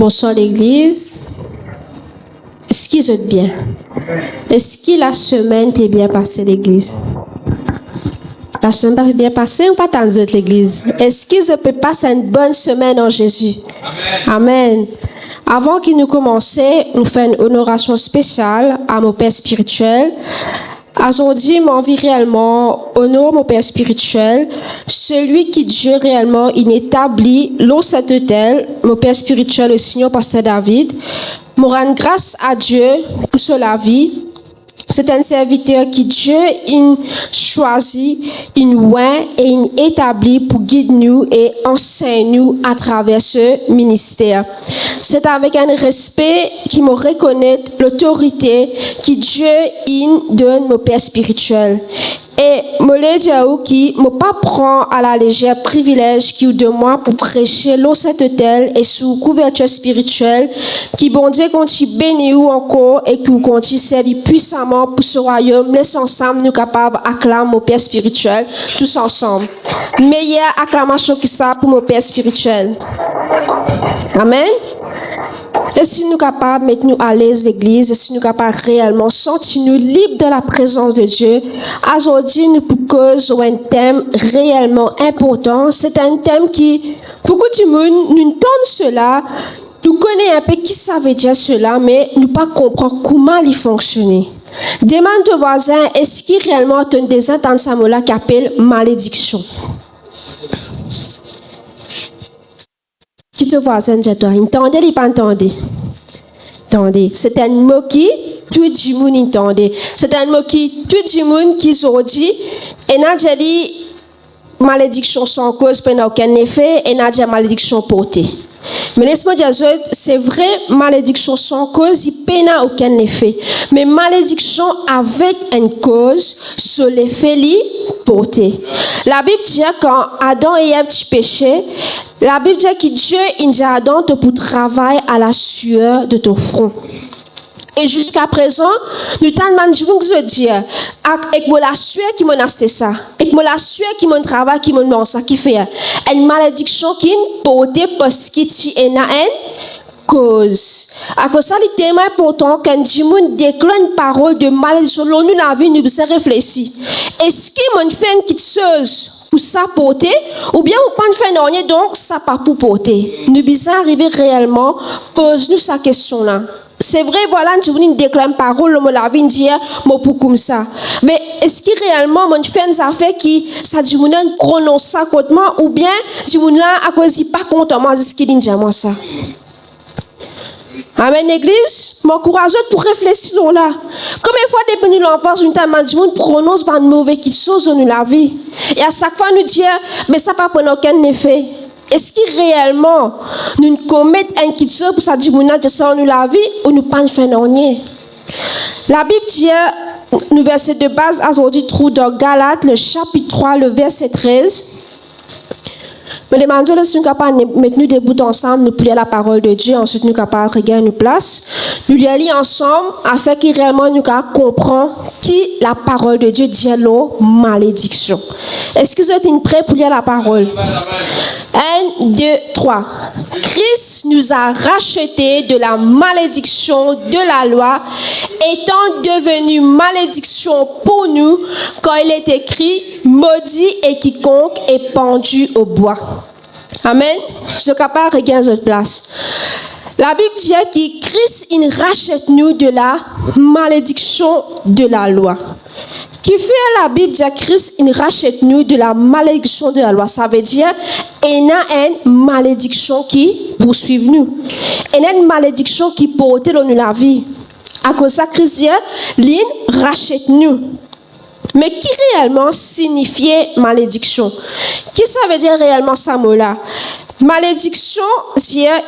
Bonsoir l'église. Est-ce qu'ils êtes bien? Est-ce que la semaine t'est bien passée l'église? La semaine pas bien passée ou pas tant d'autres l'église? Est-ce qu'ils peuvent passer une bonne semaine en Jésus? Amen. Avant que nous commencions, nous faisons une honoration spéciale à mon père spirituel. Aujourd'hui, m'envie réellement honore mon père spirituel, celui qui Dieu réellement inétabli l'eau cet hôtel, mon père spirituel, le Seigneur pasteur David. Me rendre grâce à Dieu pour cela vie. C'est un serviteur qui Dieu choisit, oint et établi pour guider nous et enseigner nous à travers ce ministère. C'est avec un respect qui me reconnaît l'autorité que Dieu donne mon père spirituel. Et me dire qui me pas prend à la légère privilège qui de moi pour prêcher l'eau cet hôtel et sous couverture spirituelle qui bon Dieu continue bénir ou encore et qui continue servir puissamment pour ce royaume. Laisse ensemble nous capables acclamer mon père spirituel tous ensemble. Meilleure acclamation que ça pour mon père spirituel. Amen. Et si nous capables de mettre nous à l'aise l'église, et si nous capables réellement sentir nous libres de la présence de Dieu, aujourd'hui nous causons un thème réellement important. C'est un thème qui, beaucoup de monde, nous entendons cela, nous connaissons un peu qui ça veut dire cela, mais nous pas comprendre comment il fonctionne. Demande aux voisins, est-ce qu'il réellement a des ententes ça mot-là qui appelle malédiction? Qui te voisin dit toi, entendez ou pas entendez? Entendez, c'est un mot qui tout le monde entendait. C'est un mot qui tout le monde qui dit et n'a dit malédiction sans cause pour aucun effet et n'a dit malédiction portée. Mais laisse-moi dire, c'est vrai, malédiction sans cause, il peine aucun effet. Mais malédiction avec une cause, sur l'effet li porté. La Bible dit quand Adam et Ève péchaient, la Bible dit que Dieu dit à Adam pour travailler à la sueur de ton front. Et jusqu'à présent, nous t'en demandons que je dis, avec la sueur qui m'a acheté ça, avec la sueur qui m'a travaillé, qui m'a ça, qui fait une malédiction qui est portée parce que tu es une cause. À cause ça, il est tellement important quand Dieu déclare une parole de malédiction, nous la vie, nous devons réfléchir. Est-ce qu'il m'a fait une petite chose pour ça porter, ou bien on pas faire rien donc ça pas pour porter. Nous devons arriver réellement, pose-nous sa question là. C'est vrai, voilà, je vous déclare une parole, je la vie dire, moi pour comme ça. Mais est-ce que réellement, moi, je fais une affaire qui, ça dit, moi, prononce ça contre moi, ou bien, je vous à cause de pas content, moi, ce qu'il dit, moi, ça. Amen, l'église, m'encourage pour réfléchir là. Combien de fois, depuis l'enfance, une table, je vous prononce par une mauvaise chose dans la vie. Et à chaque fois, nous dire, mais ça n'a pas aucun effet. Est-ce que réellement nous commettons un petit chose pour ça dire que ça nous la vie ou nous pas faire rien? La Bible dit, nous verset de base aujourd'hui trouve dans Galates le chapitre 3 le verset 13. Mais les mandats sont capables de mettre nous debout ensemble, nous plier la parole de Dieu, ensuite nous capables de regarder nos places, nous les lire ensemble afin que réellement nous comprenions qui la parole de Dieu dit l'eau malédiction. Est-ce que vous êtes prêts pour lire la parole? 1, 2, 3. Christ nous a rachetés de la malédiction de la loi, étant devenu malédiction pour nous, quand il est écrit, maudit et quiconque est pendu au bois. Amen. Je suis capable de regarder notre place. La Bible dit que Christ il rachète nous de la malédiction de la loi. Qui fait la Bible dit que Christ il rachète nous de la malédiction de la loi. Ça veut dire il y a une malédiction qui poursuit nous. Il y a une malédiction qui porte dans la vie. À cause de ça, Christ dit il rachète nous. Mais qui réellement signifiait malédiction? Qui ça veut dire réellement ça mot-là? Malédiction,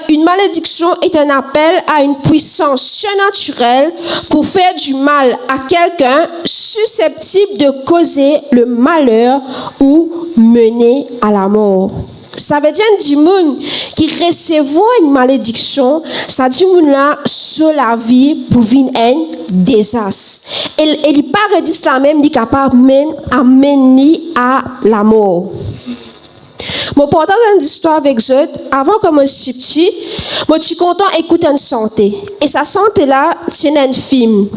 une malédiction est un appel à une puissance surnaturelle pour faire du mal à quelqu'un susceptible de causer le malheur ou mener à la mort. Ça veut dire du monde qui recevait une malédiction, ça dit monde là sur la vie pour venir un désastre. Et il paraît dit la même, il est capable d'amener à la mort. Mon partage une histoire avec eux, avant que moi je suis petit, moi je suis content d'écouter une santé. Et sa santé là, c'est un film.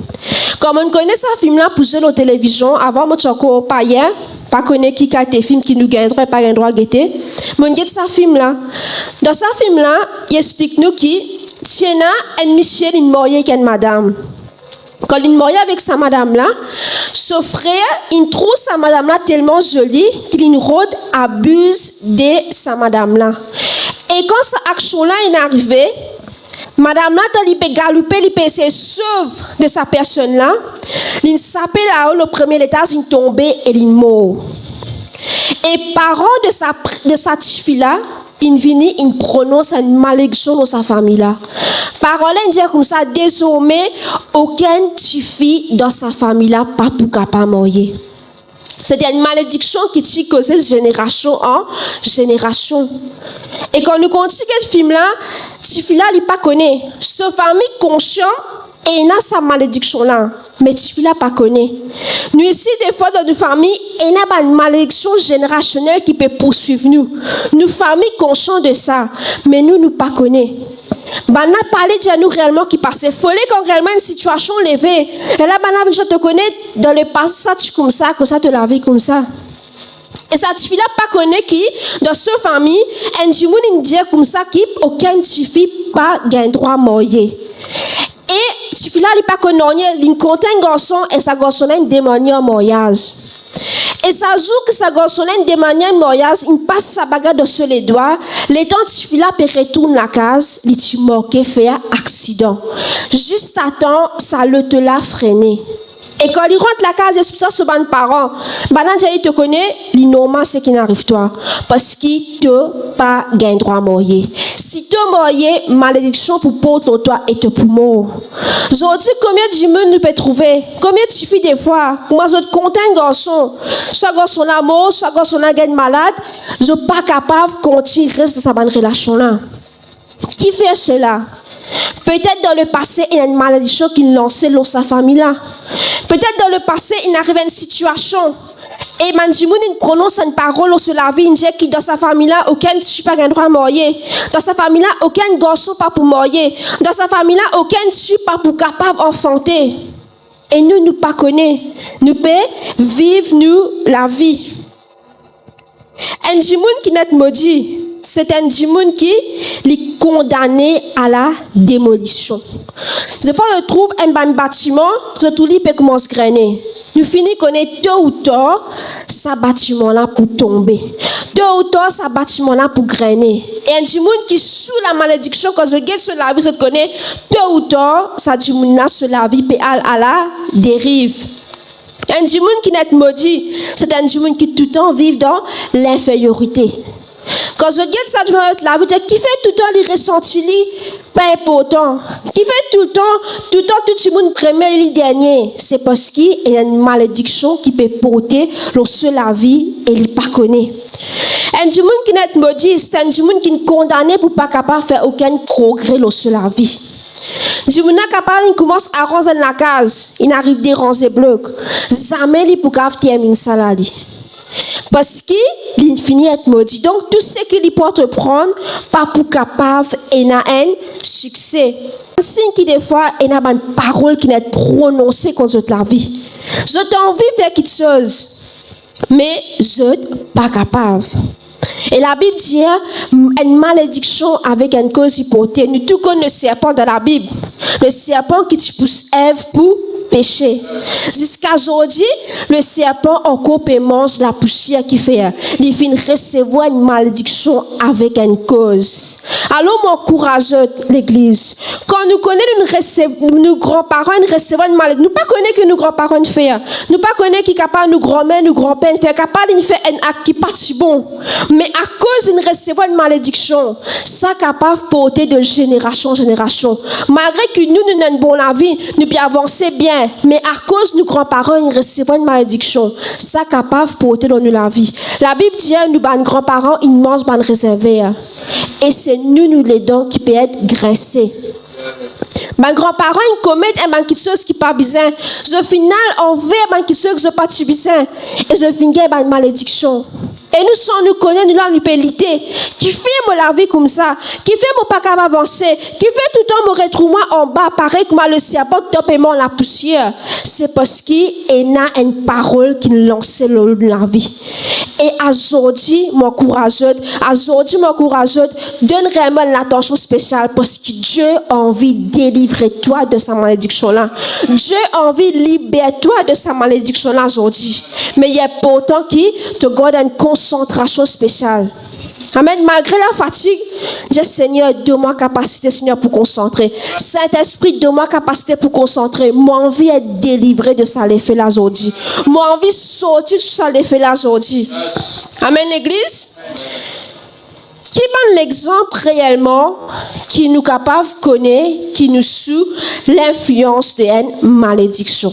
Comme on connaît ce film là pour jouer la télévision, avant moi je suis encore pas hier, pas connaître qui a été film qui nous gagnera pas un droit à guetter. Mais on guette ce film là. Dans ce film là, il explique nous qui tiena un monsieur une mariée avec une madame. Quand il marié avec sa madame là, son frère, il trouve sa madame là tellement jolie qu'il rôde abuse de sa madame là. Et quand cette action là est arrivée, madame là, il peut galoper, il peut essayer de sauver de sa personne là. Il s'appelle là-haut, le premier étage, il tombe et il mort. Et parents de sa petite fille là, il vient, il prononce une malédiction dans sa famille là. Parole dit comme ça, désormais, aucune petite fille dans sa famille là, pas pour capable mourir. C'était une malédiction qui tue causé de génération en génération. Et quand nous continuons ce film là, cette fille là, il pas connaît. Sa famille consciente et il a sa malédiction là. Mais cette fille là pas connaît. Nous ici, des fois, dans nos familles, il y a une malédiction générationnelle qui peut poursuivre nous. Nos familles conscientes de ça, mais nous pas connaissons. On a parlé de nous réellement qui passait folie quand réellement une situation levée. Et là, je te connais dans le passage comme ça te la vie comme ça. Et cette fille-là pas connaît qui, dans cette famille, un djimoun dit comme ça qui, aucun fille pas gain droit à mourir. Et cette fille-là, il pas connaît, il compte un garçon et sa garçon a une démonie en mariage. Et ça joue que sa garçon a une démonie en mariage, il passe sa bagarre sur les doigts, les temps de cette fille-là peut retourner la case, il est mort, fait un accident. Juste à temps, ça le te l'a freiné. Et quand il rentre la case, il explique ça sur les parents. Maintenant, il te connaît, l'innormal, c'est qui n'arrive toi. Parce qu'il te pas gain droit à mourir. Si tu mourir, malédiction pour porter toi et te pour mort. Aujourd'hui, combien de monde nous peut trouver? Combien de filles des fois? Moi, je compte un garçon. Soit garçon là mort, soit garçon là gagne malade. Je suis pas capable de continuer reste dans cette relation-là. Qui fait cela? Peut-être dans le passé, il y a une malédiction qui lançait dans sa famille-là. Peut-être dans le passé, il arrive à une situation. Et Manjimoun, il prononce une parole sur la vie. Il dit que dans sa famille-là, aucun ne suis pas un droit à mourir. Dans sa famille-là, aucun garçon pas pour mourir. Dans sa famille-là, aucun ne suis pas pour capable d'enfanter. Et nous pas connaissons. Nous pouvons vivre, nous, la vie. Un djimoun qui n'est maudit. C'est un djimoun qui est condamné à la démolition. Des fois, je trouve un bâtiment, je tout lui peut commencer à grainer. Nous finissons connaître tôt ou tard, ce bâtiment-là pour tomber. Tôt ou tard, ce bâtiment-là pour grainer. Et un djimoun qui est sous la malédiction, quand je guette sur la vie, je connais, tôt ou tard, ce djimoun-là sur la vie peut aller à la dérive. Un djimoun qui n'est maudit, c'est un djimoun qui tout le temps vit dans l'infériorité. Quand je regarde ça, je me dis, qui fait tout le temps les ressentis, pas important. Qui fait tout le temps, tout le monde premier et le dernier. C'est parce qu'il y a une malédiction qui peut porter sur la vie et il ne pas connaît. Un djimoun qui n'est maudit, c'est un djimoun qui est condamné pour ne pas capable de faire aucun progrès sur la vie. Djimoun n'est capable, il commence à ranger la case, il arrive à ranger bloc. Jamais il peut terminer ça là. Parce qu'il finit être maudit. Donc, tout ce qu'il peut prendre, pas pour capable, et a un succès. Un signe qui, des fois, il y a une parole qui n'est prononcée contre la vie. Je t'en envie de faire quelque chose, mais je ne suis pas capable. Et la Bible dit une malédiction avec une cause hypothèse. Nous tout connaissons le serpent dans la Bible. Le serpent qui te pousse Ève pour péché. Jusqu'à aujourd'hui, le serpent encore peut manger la poussière qui fait. Il finit recevoir une malédiction avec une cause. Alors, mon courageux, l'église, quand nous connaissons nos grands-parents, nous recevons une malédiction. Nous ne connaissons pas que nos grands-parents font. Nous ne connaissons pas capable nos grands-mères, nos grands-pères faire capable de faire un acte qui n'est pas si bon. Mais à cause de recevoir une malédiction, ça est capable de porter de génération en génération. Malgré que nous avons une bonne vie, nous pouvons avancer bien. Mais à cause de nos grands-parents, ils reçoivent une malédiction. Ça est capable de porter dans nous la vie. La Bible dit que nos grands-parents, ils mangent pas réservé. Et c'est nous les dents qui peuvent être graissés. Mes grands-parents, ils commettent quelque chose qui n'est pas bien. Au final, on veut quelque chose qui n'est pas bien. Et je finis par une malédiction. Et nous sommes, nous connaissons, nous l'avons l'humilité. Qui fait la vie comme ça. Qui fait mon pas capable avancer. Qui fait tout le temps me retrouver en bas. Pareil que moi le serpent top et moi la poussière. C'est parce qu'il y a une parole qui nous lance dans la vie. Et aujourd'hui, mon courageux, donne vraiment l'attention spéciale parce que Dieu a envie de délivrer toi de sa malédiction là. Dieu a envie de libérer toi de sa malédiction là aujourd'hui. Mais il y a pourtant qui te garde une concentration spéciale. Amen. Malgré la fatigue, dis Seigneur, donne-moi capacité, Seigneur, pour concentrer. Saint-Esprit, donne-moi capacité pour concentrer. Moi, envie d'être délivré de ça, l'effet là aujourd'hui. Moi, envie de sortir de ça, l'effet là aujourd'hui. Amen, l'Église. Qui donne l'exemple réellement qui nous capable de connaître, qui nous sous l'influence de une malédiction.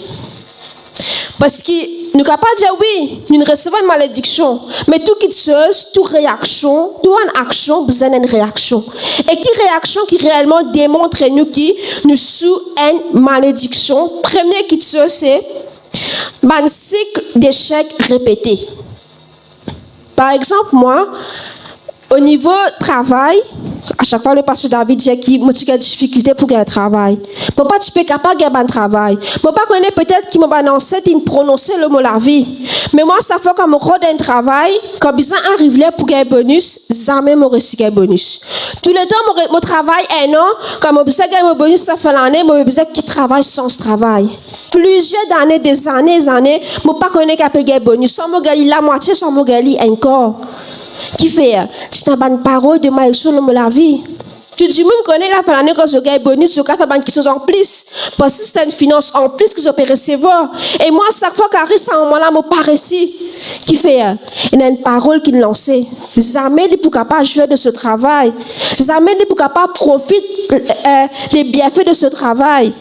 Parce que nous sommes capables de dire oui, nous recevons une malédiction. Mais tout qui chose, toute réaction, toute action, besoin d'une réaction. Et qui réaction qui réellement démontre nous qui nous sous une malédiction. Premier qui chose, c'est un cycle d'échecs répétés. Par exemple, moi, au niveau travail, à chaque fois le pasteur David dit qu'il y a des difficultés pour gagner un travail. Pourquoi tu peux capable de gagner un travail? Pourquoi connaît peut-être qu'il m'a annoncé de prononcer le mot la vie. Mais moi, ça fait comme je un travail, quand besoin arrive là pour gagner bonus, jamais me reçu gagner bonus. Tout le temps, mon travail un an, quand je besoin gagner mon bonus, ça fait l'année, je besoin qui travaille sans ce travail. Plusieurs années, des années, je ne pas connaître qu'il peut gagner bonus. Soit je gagne la moitié, soit je gagne encore. Qui fait? Tu n'as pas une parole de ma sur la vie. Tu dis, je connais la fin quand je gagne bonus, je vais faire quelque chose en plus. Parce que c'est une finance en plus que je peux recevoir. Et moi, chaque fois qu'arrive à un moment-là, je ne pas réussi. Qui fait? Il y a une parole qui lance. Jamais il est capable de jouer de ce travail. Jamais il est capable de profiter des bienfaits de ce travail.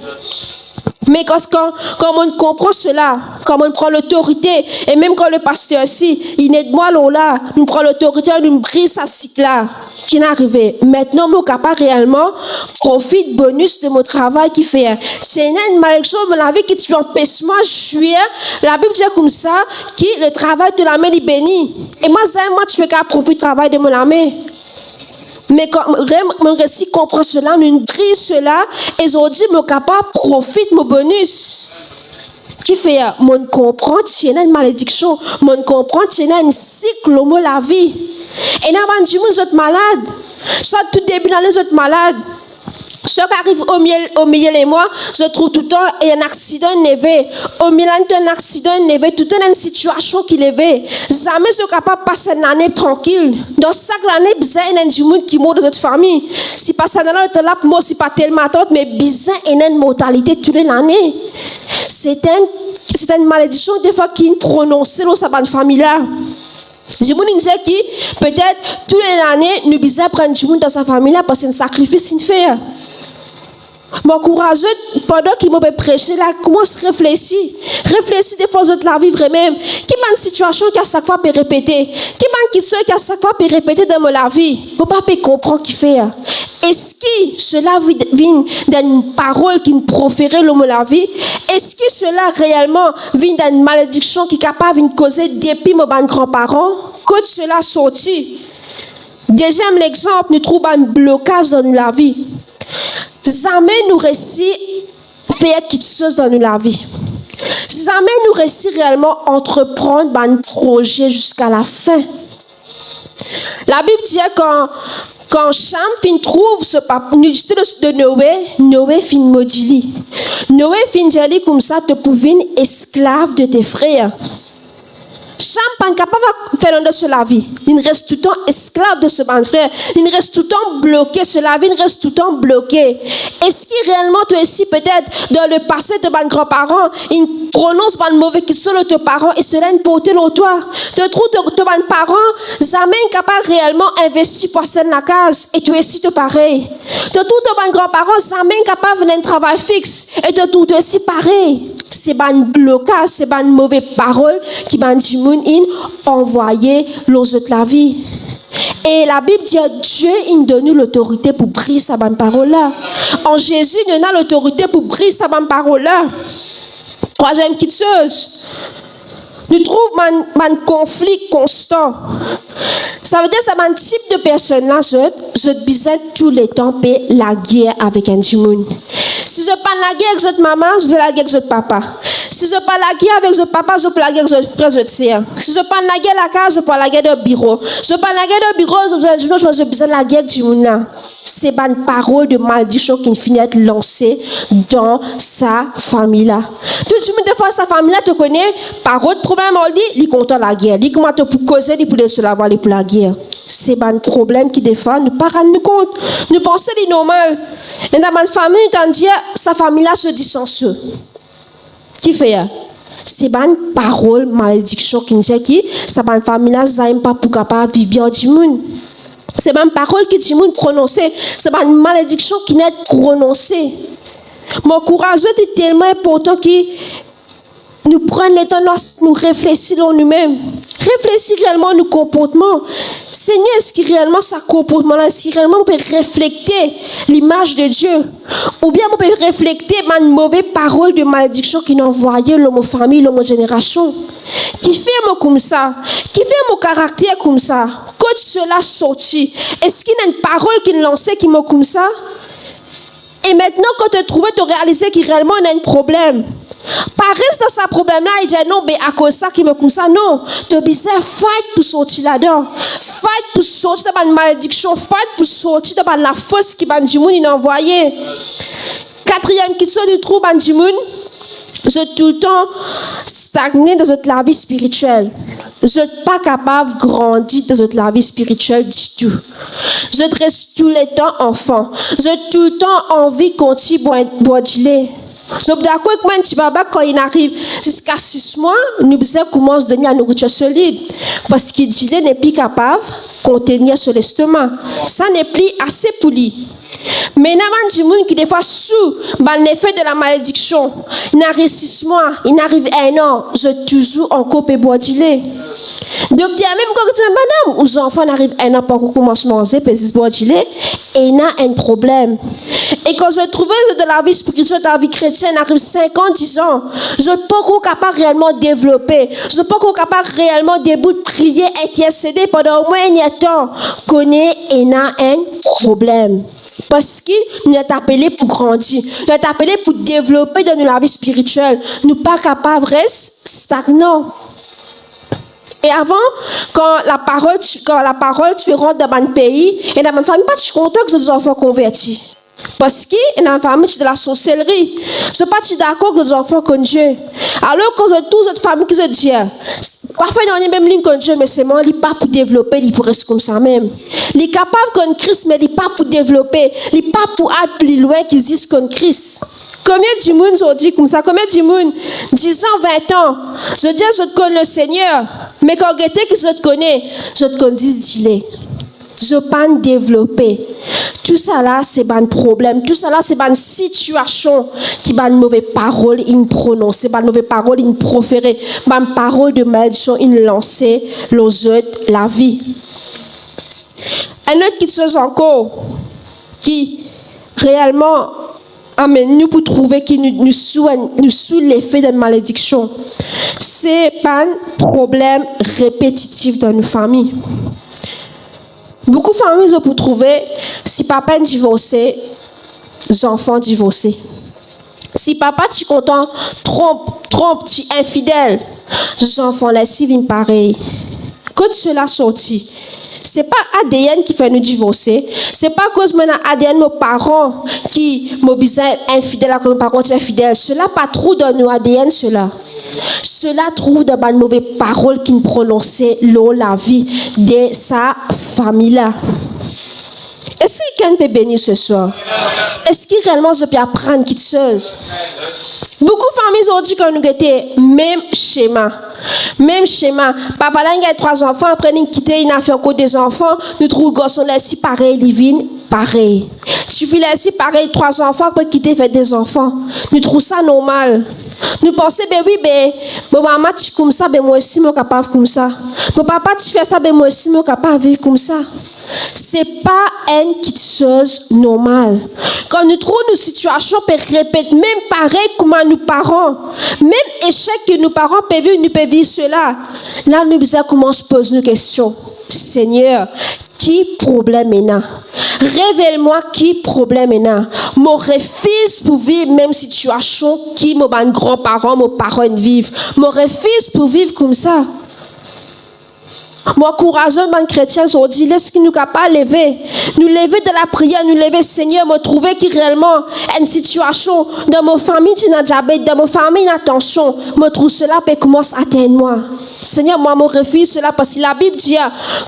Mais quand on comprend cela, quand on prend l'autorité, et même quand le pasteur aussi, il aide moi là, nous prend l'autorité, nous brise ce cycle-là, qui n'est arrivé. Maintenant, mon capable réellement profite bonus de mon travail qui fait. C'est une malédiction de la vie qui tu empêche moi de jouer. La Bible dit comme ça, qui le travail de la main est béni. Et moi, tu peux pas profiter du travail de mon main. Mais quand mon récit comprend cela, nous brise cela, et aujourd'hui, mon capable profite mon bonus. Qui fait, mon comprend, tu as une malédiction, mon comprend, tu as un cycle, de la vie. Et là, on dit, vous êtes malades. Soit tout début dans les autres malades. Ce qui arrive au milieu des mois, je trouve tout le temps un accident nevé. Au milieu d'un accident nevé, tout le temps une situation qui levait. Jamais je suis capable de passer une année tranquille. Dans chaque année, il y a du monde qui meurt dans notre famille. Si pas ça dans le là, moi, c'est pas tellement tôt, mais bizarre, il y a une mortalité toute l'année. C'est une malédiction des fois qui est prononcée dans sa famille-là. Je vous dis qui, peut-être, toutes les années, nous bisons prendre du monde dans sa famille-là parce que c'est un sacrifice qu'il fait. Mon courageux, pendant qu'il m'a prêché là, commence à réfléchir. Réfléchir des fois de la vie vraiment. Qui m'a une situation qui à chaque fois peut répéter. Qui m'a une question qui à chaque fois peut répéter dans la vie. Mon papa peut comprendre ce qu'il fait. Est-ce que cela vient d'une parole qui nous proférait l'homme de la vie? Est-ce que cela réellement vient d'une malédiction qui est capable de causer dépit mes grands-parents? Quand cela sorti. Deuxième exemple, nous trouvons un blocage dans la vie. Jamais nous réussissons à faire quelque chose dans la vie. Jamais nous réussissons réellement à entreprendre un projet jusqu'à la fin. La Bible dit quand Cham trouve ce nudité de Noé fin moduli. Noé fin dit comme ça, te pouvais esclave de tes frères. Cham n'est pas capable de faire de la vie. Il reste tout le temps esclave de ce bon frère. Il reste tout le temps bloqué sur la vie. Il reste tout le temps bloqué. Est-ce que réellement, toi aussi, peut-être, dans le passé de tes grands-parents, ils prononcent de mauvais qui sont tes parents et cela ne porte le toi. Tu trouves tes parents jamais capables réellement d'investir pour faire la case et toi aussi, tu pareil. Tu trouves tes grands-parents jamais capables d'un travail fixe et tu trouves toi aussi pareil. C'est un blocage, c'est une mauvaise parole qui m'a dit envoyer l'autre de la vie. Et la Bible dit Dieu il donne nous l'autorité pour briser sa bonne parole là. En Jésus, il donne l'autorité pour briser sa bonne parole là. Troisième petite chose. nous trouvons un conflit constant. Ça veut dire que c'est un type de personne-là, je disais tout le temps, la guerre avec un monde. Si je parle la guerre avec votre maman, je veux la guerre avec votre papa. Si je parle la guerre avec votre papa, je peux la guerre avec votre frère, votre sœur. Si je parle la guerre à la case, je parle la guerre au bureau. Je parle la guerre au bureau, je besoin la guerre du monde là. C'est une parole de malédiction qui finit à être lancée dans sa famille là. Tout le monde, des fois, sa famille là te connaît, par autre problème, on dit, il compte la guerre. Il commence pour causer, il pour se laver, pour la guerre. C'est un problème qui, des fois, nous ne rendons compte. Nous pensons que c'est normal. Et dans ma famille, nous t'en dit, sa famille là se dit sans eux. Qui fait? C'est une parole malédiction qui nous dit que sa famille là, ça n'aime pas pour capable vivre bien du monde. C'est une parole qui dit prononcer. C'est une malédiction qui n'est pas prononcée. Mon courage est tellement important que nous prenons le temps de nous réfléchir en nous-mêmes. Réfléchir réellement nos comportements. Seigneur, est-ce que réellement ce comportement-là, est-ce que réellement on peut refléter l'image de Dieu? Ou bien on peut refléter une mauvaise parole de malédiction qui nous envoyait l'homme famille, l'homme génération? Qui fait moi comme ça? Qui fait mon caractère comme ça? Quand cela sortit, est-ce qu'il y a une parole qui nous lançait qui m'a comme ça? Et maintenant, quand tu trouves, tu réalises qu'il réellement y a un problème. Pas reste dans ce problème-là, il dit non, mais à cause de ça qui me comme ça, non. Tu as besoin de fight pour sortir là-dedans. Fight pour sortir de la malédiction. Fight pour sortir de la force qui Bandimoun a envoyé. Quatrième question du trou Bandimoun. Je suis tout le temps stagné dans la vie spirituelle. Je ne suis pas capable de grandir dans la vie spirituelle du tout. Je reste tout le temps enfant. Je tout le temps envie de continuer boire du lait. Je suis d'accord avec moi, petit baba, quand il arrive jusqu'à 6 mois, nous commençons à donner la nourriture solide. Parce qu'il dit qu'il n'est plus capable de contenir sur l'estomac. Ça n'est plus assez pour lui. Mais il y a des gens qui, des fois, sous l'effet de la malédiction, il arrive 6 mois, il arrive 1 an, je toujours encore peux boire du lait. Donc, il y a même quand tu dis, madame, aux enfants arrivent 1 an pour commencer à manger, puis ils boivent du lait, et il y a un problème. Et quand je trouvais de la vie spirituelle, de la vie chrétienne, arrive 5 ans, 10 ans, je ne suis pas encore capable réellement de développer. Je ne suis pas encore capable réellement de prier, intercéder pendant au moins un temps. Connaît, il y a un problème. Parce qu'il nous est appelé pour grandir, nous est appelé pour développer dans la vie spirituelle. Nous ne sommes pas capables de rester stagnants. Et avant, quand la parole tu rentres dans un pays, et dans ma famille, pas tu content que les enfants convertis. Parce que dans ma famille, c'est de la sorcellerie. Je ne suis pas d'accord que les enfants connaissent Dieu. Alors, quand je touche cette famille qui se dit, parfois, il y a même ligne contre Dieu, mais c'est moi, il n'est pas pour développer, il pour rester comme ça même. Il est capable contre Christ, mais il n'est pas pour développer. Il n'est pas pour aller plus loin qu'ils disent contre Christ. Combien de monde ont dit comme ça? Combien de monde? 10 ans, 20 ans. Je dis, je te connais le Seigneur. Mais quand je te connais, je te connais dis-le. Je ne peux pas développer. Tout ça là, c'est un problème. Tout ça là, c'est une situation qui a une mauvaise parole, une prononcée, une mauvaise parole, une proférée, une parole de malédiction, une lancée, les autres, la vie. Un autre qui chose encore, qui réellement amène nous pour trouver qui nous sous l'effet de malédiction, c'est un problème répétitif dans nos familles. Beaucoup de familles ont pour trouver si papa est divorcé, les enfants divorcés. Si papa est content, trompe, infidèle, les enfants là, si viennent pareil. Quand cela sortit, c'est pas ADN qui fait nous divorcer. C'est pas à cause de ADN nos parents qui m'obligent infidèle à cause de nos parents infidèles. Cela pas trop dans nos ADN cela. Cela trouve dans une mauvaise parole qui prononçait la vie de sa famille-là. Est-ce que quelqu'un peut bénir ce soir? Est-ce que réellement je peux apprendre quelque chose? Beaucoup de familles ont dit qu'on nous était même schéma. Même schéma. Papa là, il a 3 enfants, après il a quitté, il a fait encore des enfants. Nous trouvons que garçon là, si pareil, il vient pareil. Tu vis là, si pareil, 3 enfants, après quitter, fait des enfants. Nous trouvons ça normal. Nous pensons, ben oui, ben, mon maman, tu comme ça, ben moi aussi, je suis capable comme ça. Mon papa, tu fais ça, ben moi aussi, je suis capable de vivre comme ça. c'est pas une petite chose normale. Quand nous trouvons une situation peut répéter, même pareil comme nos parents, même échec que nos parents peuvent vivre, nous peuvent vivre cela. Là, nous commençons à poser une question. Seigneur, qui problème est là? Révèle-moi qui problème est là. Mon refuse pour vivre même situation qui mon grands-parents, mon parents vivent. Mon refuse pour vivre comme ça. Moi, courageux, mon chrétien, on dit, laisse-nous nous capables de lever. Nous lever de la prière, nous lever, Seigneur, me trouver qui réellement une situation dans ma famille, tu n'as diabète, dans ma famille, attention, me trouve cela peut commencer à atteindre moi. Seigneur, moi, me refuse cela parce que la Bible dit,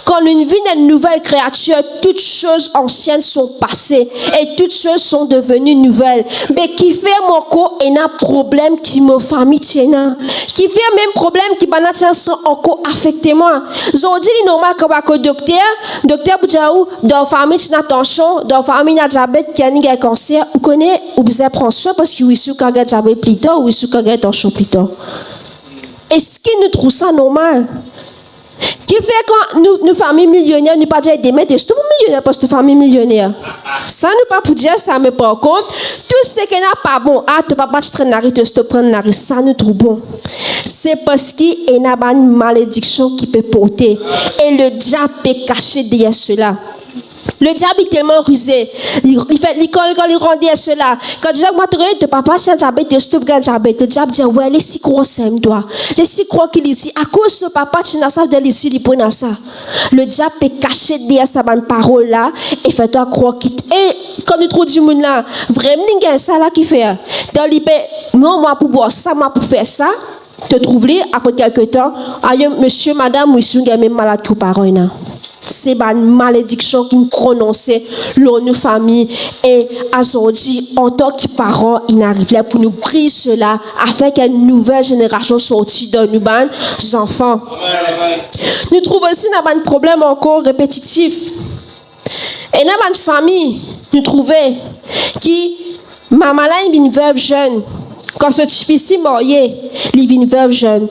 quand une vie est une nouvelle créature, toutes choses anciennes sont passées et toutes choses sont devenues nouvelles. Mais qui fait mon corps et un problème qui me famille tient, qui fait même problème qui m'a encore affecté moi. Aujourd'hui, il est normal que le docteur Boudjaou, dans la famille, tu as attention, dans la famille, tu as diabète, qui a un cancer, vous connaissez, vous besoin prendre soin parce que vous avez diabète plus tard, ou vous avez attention plus tard. Est-ce que nous trouvons ça normal? Qui fait quand nous famille millionnaire, nous pas dire des maîtres, c'est tout millionnaire parce que famille millionnaire. Ça nous pas pour dire ça, mais par contre, tout ce qui n'est pas bon, tu ne peux pas te traîner, tu te prendre, ça nous trouve bon. C'est parce qu'il y a une malédiction qui peut porter. Et le diable peut cacher derrière cela. Le diable est tellement rusé. Il fait l'école quand il rend derrière cela. Quand tu dis, moi, tu papa, c'est un diabète, tu stop un diabète. Le diable dit, ouais, les si croix, c'est un doigt. Les si croix qu'il ici. À cause de papa, tu n'as pas de l'ici, il prend ça. Le diable peut cacher derrière sa bonne parole là et fait toi croire qu'il. Et quand tu trouves du monde là, vraiment, il y a ça là qui fait. Dans l'IP, non, moi, pour boire ça, moi, pour faire ça. Te trouves là, après quelques temps, monsieur, madame, ou si vous êtes même malade que parole là. C'est une malédiction qui me prononçait dans nos familles. Et aujourd'hui, en tant que parents, il arrive là pour nous prier cela afin qu'une nouvelle génération sorte de nos enfants. Nous trouvons aussi un problème encore répétitif. Et dans une famille, nous trouvons qui, maman là, est une veuve jeune. Quand ce petit marié, il est une veuve jeune.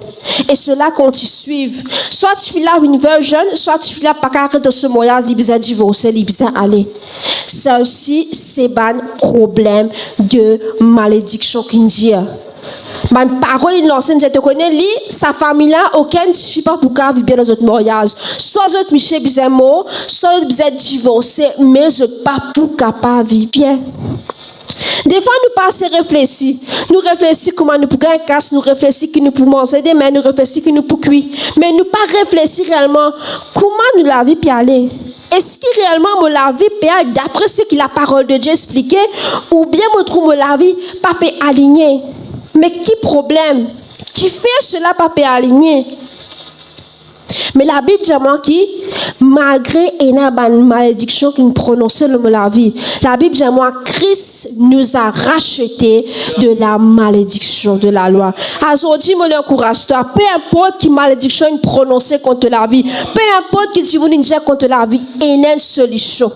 Et cela continue. Soit tu fais là une veuve jeune, soit tu fais là pas qu'à de ce mariage, il a divorcé, il a aller. Ça aussi, c'est un problème de malédiction qu'il dit. Ma parole, il l'enseigne, je te connais, lui, sa famille-là, aucun ne suffit pas pour qu'elle vive bien dans notre mariage. Soit je Michel bizarre mort, soit je bizarre divorcé, mais je pas pour capable vivre bien. Des fois, nous passons réfléchir. Nous réfléchissons comment nous pouvons casser, nous réfléchissons que nous pouvons manger des mains, nous réfléchissons que nous pouvons cuire. Mais nous pas réfléchir réellement comment nous la vie peut aller. Est-ce que réellement la vie peut aller d'après ce que la parole de Dieu expliquait, ou bien me trouve la vie pas peut aligner. Mais qui problème? Qui fait cela pas peut aligner? Mais la Bible dit moi qui, malgré une malédiction qui nous prononçait le mot la vie, la Bible dit moi, Christ nous a rachetés de la malédiction de la loi. Aujourd'hui, je l'encourage toi, peu importe qui malédiction nous prononçait contre la vie, peu importe qui dit vous dire contre la vie, il y a une solution.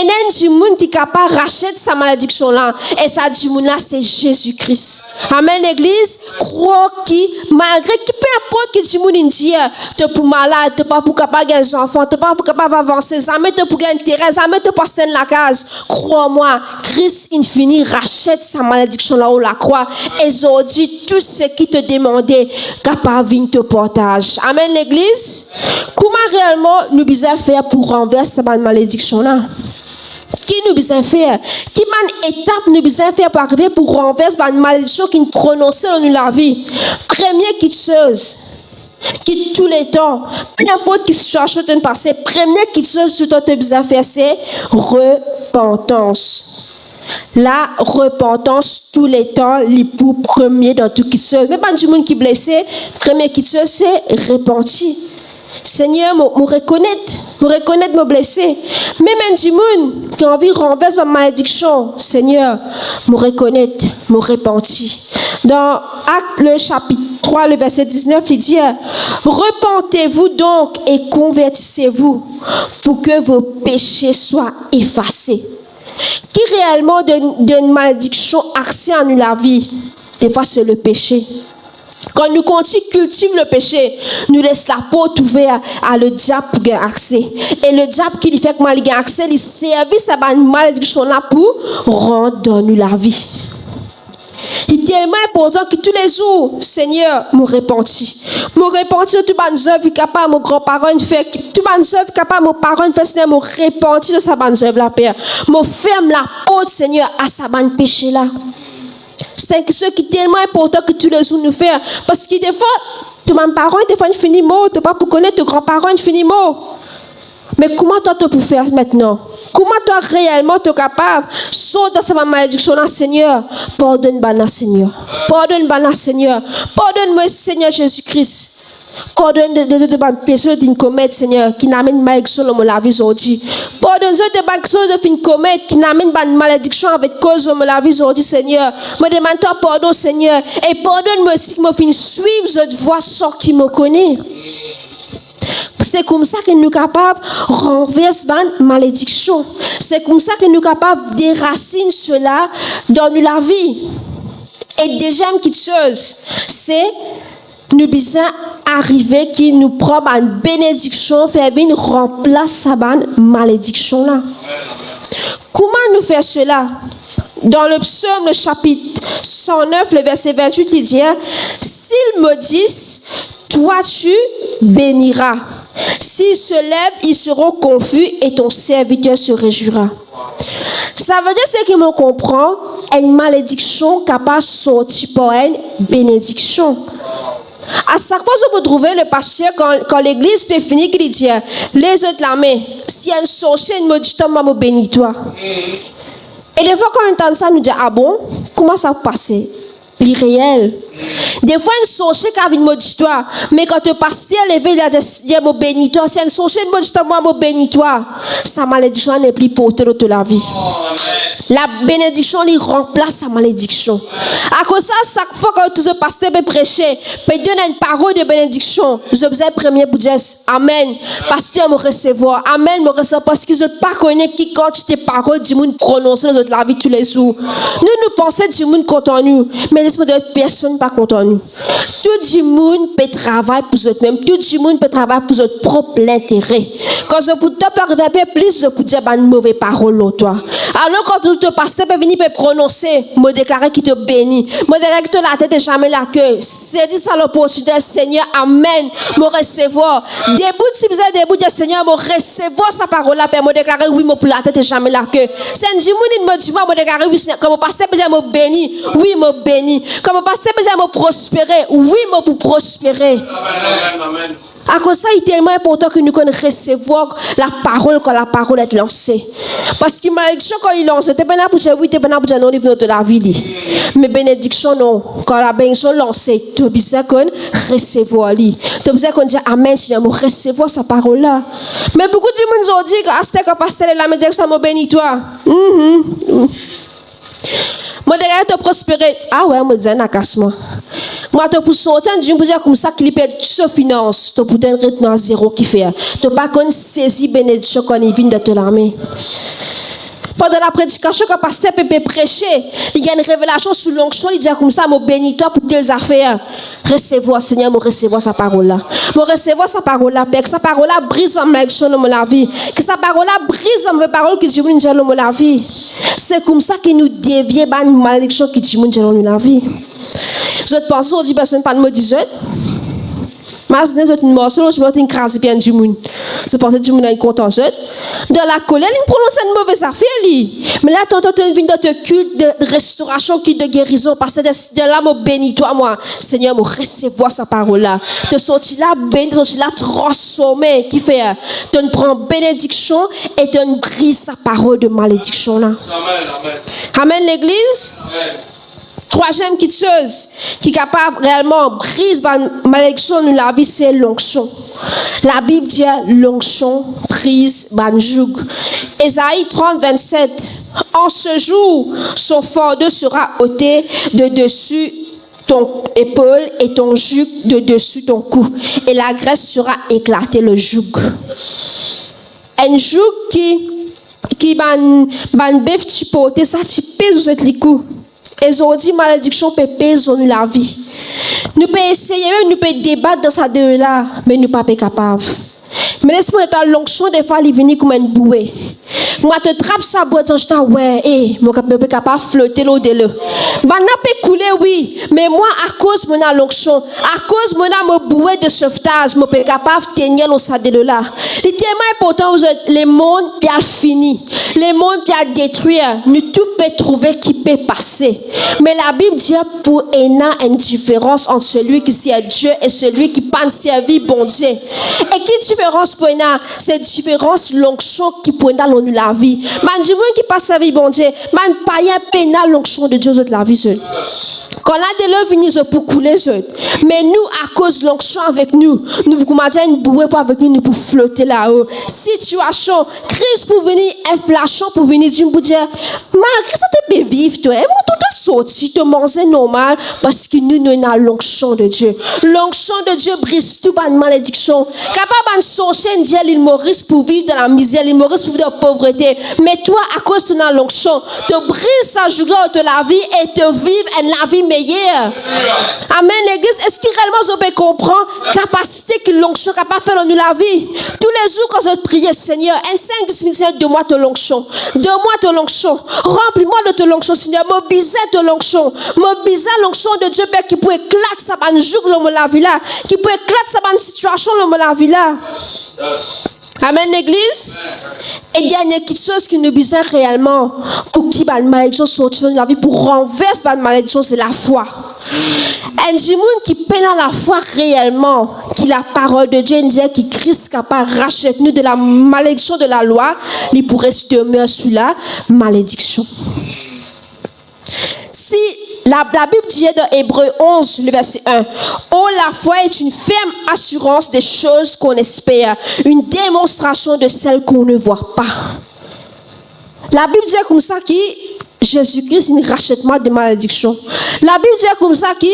Il y a un monde qui est capable de racheter sa malédiction là, et ça dit là c'est Jésus-Christ. Amen l'église, crois qui, malgré qui peu importe qui dit vous dire, te pour malade, te pas pour capable gagner des enfants, te pas pour capable avancer, jamais te pour gagner terrain, jamais te passer dans la case. Crois-moi, Christ infini rachète sa malédiction là où la croix. Et aujourd'hui, tout ce qui te demandait, capable de te partage. Amen l'église. Comment réellement nous devons faire pour renverser cette malédiction là? Qui nous besoin faire? Qui man étape nous besoin faire pour arriver pour renverser une malédiction qui nous prononçait dans la vie? Première chose. Qui tous les temps, peu importe qui situation de passer, première qui chose sur toi te besoin faire c'est repentance. La repentance tous les temps, l'époux premier dans tout qui se. Mais pas du monde qui est blessé, premier qui se c'est repentir. Seigneur, me reconnaître, me blesser. Même du monde qui a envie de renverser ma malédiction, Seigneur, me reconnaître, me repentir. Dans Actes, le chapitre 3, le verset 19, il dit, repentez-vous donc et convertissez-vous pour que vos péchés soient effacés. Qui réellement donne une malédiction accès à nous la vie? Des fois, c'est le péché. Quand nous continuons de cultiver le péché, nous laissons la porte ouverte à le diable pour gagner accès. Et le diable qui lui fait que mal gagne accès, il servit sa malédiction là pour rendre nous la vie. Il est tellement important que tous les jours, Seigneur, me repentis. Me repentis de toutes les œuvres capables, mon grand-parent fait, toutes les œuvres capables, mon parent fait, Seigneur, me repentis de sa bonne œuvre, la Père. Me ferme la porte, Seigneur, à sa bonne péché là. C'est ce qui est tellement important que tous les jours nous faisons. Parce que des fois, tes parents, des fois, ils finissent mot. Tu n'as pas pour connaître tes grands-parents, ils finissent mot. Mais comment toi, tu peux faire maintenant? Comment toi, réellement, tu es capable? Saute dans sa malédiction, Seigneur. Pardonne-moi, Seigneur. Pardonne-moi, Seigneur. Pardonne-moi, Seigneur Jésus-Christ. Pardonne-moi de péché d'une comète, Seigneur, qui n'amène malédiction dans la vie aujourd'hui. Pardonne-moi de choses de fin comète qui n'amène pas de malédiction avec cause de la vie aujourd'hui, Seigneur. Me demande-toi pardon, Seigneur. Et pardonne-moi si je me finis suivre cette voie sort qui me connaît. C'est comme ça que nous sommes capables de renverser la malédiction. C'est comme ça que nous sommes capables de déraciner cela dans la vie. Et déjà, une petite chose, c'est nous besoin arriver qui nous prend une bénédiction, faire venir remplacer sa malédiction là. Comment nous faire cela? Dans le psaume, le chapitre 109, le verset 28, il dit, s'ils me disent, toi tu béniras. S'ils se lèvent, ils seront confus et ton serviteur se réjouira. Ça veut dire ce que me comprend, une malédiction capable de sortir pour une bénédiction. À chaque fois que vous trouvez le pasteur, quand l'église peut finir, il dit, les autres la main, si elle sorcière, elle me dit, moi, bénis toi. Et des fois, quand on entend ça, nous dit, ah bon, comment ça passe? Irréel. Des fois, une sorcière qui a une maudit-toi, mais quand le pasteur levé, il a dit, moi, bénis toi. Si une sorcière me dit, moi, bénis toi, sa malédiction n'est plus portée de la vie. La bénédiction, il remplace sa malédiction. À cause de ça, chaque fois que tout ce pasteur peut prêcher, peut donner une parole de bénédiction, je besoin premier pour dire Amen. Pasteur me recevoir. Amen me recevoir. Parce que je ne pas connaître qui quand tes paroles du monde prononcer dans la vie tous les jours. Nous pensons du monde content nous, mais l'esprit de personne pas content nous. Tout le monde peut travailler pour eux-mêmes. Tout le monde peut travailler pour leur propre intérêt. Quand je peux arriver un peu plus, je peux dire une mauvaise parole au toi. Alors quand le pasteur peut venir prononcer, me déclarer qu'il te bénit, me déclarer que la tête est jamais l'accueil. C'est dit ça l'opportunité, Seigneur, Amen, me recevoir. Debout, si vous êtes debout, Seigneur, me recevoir sa parole là, me déclarer oui, me pour la tête est jamais l'accueil. C'est un dimanche, me dit, me déclarer oui, Seigneur, comme le pasteur peut dire me bénir, oui, me bénir. Comme le pasteur peut dire me prospérer, oui, me pour prospérer. Amen, amen. À cause de ça, il est tellement important que nous connaissions recevoir la parole quand la parole est lancée. Parce que malédiction, quand il lance, tu es bien là pour dire oui, tu es bien là pour dire non, il vient de la vie. Mais bénédiction, non. Quand la bénédiction est lancée, tu as besoin de recevoir. Tu as besoin de dire Amen, Seigneur, de recevoir sa parole là. Mais beaucoup de gens ont dit que quand pasteur est là, mais ça m'a béni toi. Moi, derrière, te prospérer. Ah ouais, moi, je dis un acassement. Moi, tu peux sortir du pour dire comme ça qu'il perd toutes ses finances. Tu peux être dans zéro qui fait. Tu peux pas saisir bénédiction quand il vient de te l'armer. Pendant la prédication, quand le pasteur peut prêcher, il y a une révélation sous l'onction, il dit comme ça, me bénis toi pour tes affaires. Recevoir, Seigneur, me recevoir sa parole là. Me recevoir sa parole là, Père. Que sa parole là brise la malédiction dans la vie. Que sa parole là brise la parole qui dit dans la vie. C'est comme ça que nous dévions la malédiction qui dit dans la vie. Je pense aujourd'hui, personne pas de me dire. Mais je suis une morceau, je vais écraser bien du monde. Je pense que du monde est content. Dans la colère, il prononce une mauvaise affaire. Mais là, tu viens dans te culte de restauration, culte de guérison. Parce que de là, me bénis toi, moi. Seigneur, me recevoir sa parole là. Te sortir là, béni, te sortir là, transformé. Qui fait, te prend bénédiction et te brise sa parole de malédiction là. Amen, amen. Amen, l'église. Amen. Troisième petite chose qui est capable réellement de briser la malédiction de la vie, c'est l'onction. La Bible dit l'onction brise le joug. Ésaïe 30, 27. En ce jour, son fardeau sera ôté de dessus ton épaule et ton joug de dessus ton cou. Et la graisse sera éclatée, le joug. Un joug qui ban bœuf tu portes, ça tu pèses sur le cou. Et aujourd'hui, malédiction peut peser dans la vie. Nous pouvons essayer, nous pouvons débattre dans ça de là, mais nous ne sommes pas capables. Mais laisse-moi être l'onction des fois, il vient comme une bouée. Moi, te trappe ça, boîte, je t'en ouais, moi, je suis capable de flotter l'au-delà. Bah, n'a pas coulé, oui, mais moi, à cause de mon l'onction, à cause de mon bouée de sauvetage, je suis capable de tenir le ça de là. C'est tellement important, les mondes qui a fini, les mondes qui a détruit, nous tout peut trouver qui peut passer. Mais la Bible dit pour une différence entre celui qui sert Dieu et celui qui pense servir bon Dieu. Et qui différence pour une c'est différence l'onction qui pour nous la vie. Man dit qui passe servir bon Dieu, man païen pénal l'onction de Dieu de la vie. Quand la de l'eau venir pour couler, mais nous à cause de l'onction avec nous vous commencez une bouée pour avec nous pour flotter là-haut. Situation, crise pour venir, inflation pour venir, Dieu pour dire malgré ça tu peux vivre toi, moi tout est sorti, te manger normal parce que nous avons l'onction de Dieu. L'onction de Dieu brise toute malédiction. Capable de sortir l'île Maurice pour vivre dans la misère, l'île Maurice pour vivre dans la pauvreté. Mais toi, à cause de ton l'onction, te brise sa joie de la vie et te vivre une vie meilleure. Amen, l'église, est-ce que réellement je peux comprendre la capacité que l'onction est capable de faire dans la vie? Tous les jours, quand je prie, Seigneur, un 5-10 minutes, donne-moi ton l'onction. Donne-moi ton l'onction. Remplis-moi de ton l'onction, Seigneur. Mobilisez ton l'onction. Mobilisez l'onction de Dieu, Père, qui peut éclater sa bonne jour dans la vie là. Qui peut éclater sa bonne situation dans la vie là. Amen, l'église. Et dernière quelque chose qui nous besoin réellement pour qui la malédiction sorte dans la vie, pour renverser la malédiction, c'est la foi. Un monde qui peine à la foi réellement, qui la parole de Dieu, qui Christ capable de racheter nous de la malédiction de la loi, il pourrait se demeurer sous la malédiction. Si la Bible dit dans Hébreux 11, le verset 1, oh, la foi est une ferme assurance des choses qu'on espère, une démonstration de celles qu'on ne voit pas. La Bible dit comme ça que Jésus-Christ il rachète moi de malédiction. La Bible dit comme ça que